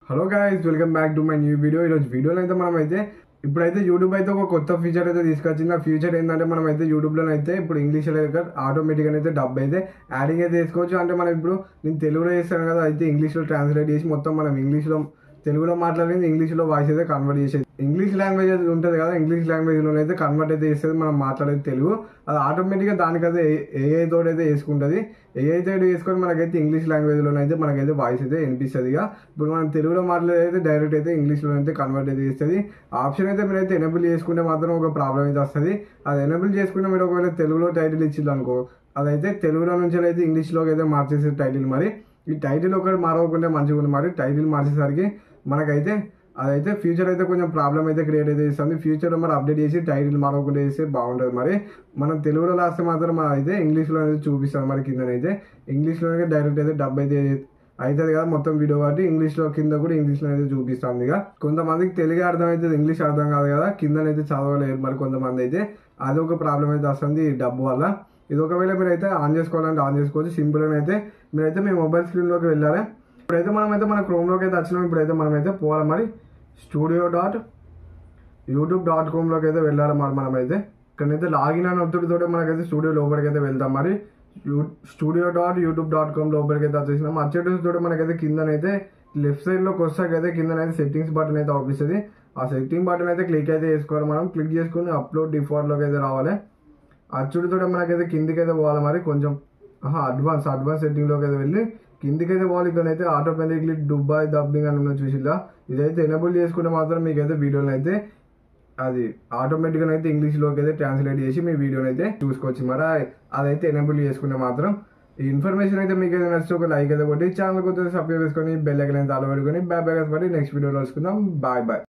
Hello guys, welcome back to my new video. ఈరోజు వీడియోలో అయితే మనం అయితే ఇప్పుడైతే యూట్యూబ్ అయితే ఒక కొత్త ఫీచర్ అయితే తీసుకొచ్చింది. ఆ ఫీచర్ ఏంటంటే మనం అయితే యూట్యూబ్లో అయితే ఇప్పుడు ఇంగ్లీష్లో అయితే ఆటోమేటిక్గా అయితే డబ్ అయితే యాడింగ్ అయితే చేసుకోవచ్చు. అంటే మనం ఇప్పుడు నేను తెలుగులో చేస్తాను కదా, అయితే ఇంగ్లీష్లో ట్రాన్స్లేట్ చేసి మొత్తం మనం ఇంగ్లీష్లో తెలుగులో మాట్లాడింది ఇంగ్లీష్లో వాయిస్ అయితే కన్వర్ట్ చేసేది. ఇంగ్లీష్ లాంగ్వేజ్ అయితే ఉంటుంది కదా, ఇంగ్లీష్ లాంగ్వేజ్లో అయితే కన్వర్ట్ అయితే చేసేది మనం మాట్లాడేది తెలుగు. అది ఆటోమేటిక్గా దానికైతే ఏఐ తోటి అయితే వేసుకుంటుంది. ఏఐ తోటి వేసుకొని మనకైతే ఇంగ్లీష్ లాంగ్వేజ్లోనైతే మనకైతే వాయిస్ అయితే వినిపిస్తుంది. ఇప్పుడు మనం తెలుగులో మాట్లాడేది డైరెక్ట్ అయితే ఇంగ్లీష్లో అయితే కన్వర్ట్ అయితే చేస్తుంది. ఆప్షన్ అయితే మీరైతే ఎనేబుల్ చేసుకుంటే మాత్రం ఒక ప్రాబ్లం అయితే వస్తుంది. అది ఎనేబుల్ చేసుకుంటే మీరు ఒకవేళ తెలుగులో టైటిల్ ఇచ్చింది అనుకో, అదైతే తెలుగులో నుంచి అయితే ఇంగ్లీష్లోకి అయితే మార్చేసే టైటిల్. మరి ఈ టైటిల్ ఒకటి మారవకుంటే మంచిగా ఉంది. మరి టైటిల్ మార్చేసరికి మనకైతే అదైతే ఫ్యూచర్ అయితే కొంచెం ప్రాబ్లం అయితే క్రియేట్ అయితే చేస్తుంది. ఫ్యూచర్లో మరి అప్డేట్ చేసి టైటిల్ మారవకుండా చేస్తే బాగుంటుంది. మరి మనం తెలుగులో రాస్తే మాత్రం అయితే ఇంగ్లీష్లో అయితే చూపిస్తాం. మరి కిందనైతే ఇంగ్లీష్లోనే డైరెక్ట్ అయితే డబ్ అయితే అవుతుంది కదా మొత్తం వీడియో, కాబట్టి ఇంగ్లీష్లో కింద కూడా ఇంగ్లీష్లో అయితే చూపిస్తాం. ఇక కొంతమందికి తెలుగు అర్థం అవుతుంది, ఇంగ్లీష్ అర్థం కాదు కదా, కిందనైతే చదవలేరు. మరి కొంతమంది అయితే అదొక ప్రాబ్లం అయితే వస్తుంది ఈ డబ్బు వల్ల. ఇది ఒకవేళ మీరైతే ఆన్ చేసుకోవాలంటే ఆన్ చేసుకోవచ్చు. సింపుల్గా అయితే మీరైతే మీ మొబైల్ స్క్రీన్లోకి వెళ్ళాలి. ఇప్పుడైతే మనమైతే మన క్రోమ్లోకి అయితే వచ్చినాం. ఇప్పుడైతే మనమైతే పోవాలి. మరి studio.youtube.com అయితే వెళ్ళాలి. మరి మనమైతే ఇక్కడైతే లాగిన్ అని ఒత్తిడితో మనకైతే స్టూడియో లోపలికి అయితే వెళ్తాం. మరి studio.youtube.com లోపలికి అయితే వచ్చేసినాం. వచ్చేటతో మనకైతే కిందనైతే లెఫ్ట్ సైడ్లోకి వస్తాకైతే కిందనైతే సెట్టింగ్స్ బటన్ అయితే అవుపిస్తుంది. ఆ సెట్టింగ్ బటన్ అయితే క్లిక్ అయితే చేసుకోవాలి. మనం క్లిక్ చేసుకుని అప్లోడ్ డిఫాల్ట్లోకి అయితే రావాలి. అచ్చుడితో మనకైతే కిందికి అయితే పోవాలి. మరి కొంచెం అడ్వాన్స్ సెట్టింగ్లోకి అయితే వెళ్ళి కిందికైతే పోవాలి. ఇక్కడైతే ఆటోమేటిక్లీ దుబాయ్ డబ్బింగ్ అని ఉన్న చూసిలా, ఇదైతే ఎనేబుల్ చేసుకుంటే మాత్రం మీకైతే వీడియోని అయితే అది ఆటోమేటిక్గా అయితే ఇంగ్లీష్లోకి అయితే ట్రాన్స్లేట్ చేసి మీ వీడియోని అయితే చూసుకోవచ్చు. మరి అదైతే ఎనేబుల్ చేసుకుంటే మాత్రం ఈ ఇన్ఫర్మేషన్ అయితే మీకు అయితే నచ్చితే ఒక లైక్ అయితే కొట్టి ఛానల్ కొద్దిగా సబ్స్క్రైబ్ చేసుకొని బెల్ ఐకాన్ అయితే ఆల్ పెట్టుకొని బ్యాక్ నెక్స్ట్ వీడియోలో కలుసుకుందాం. బాయ్.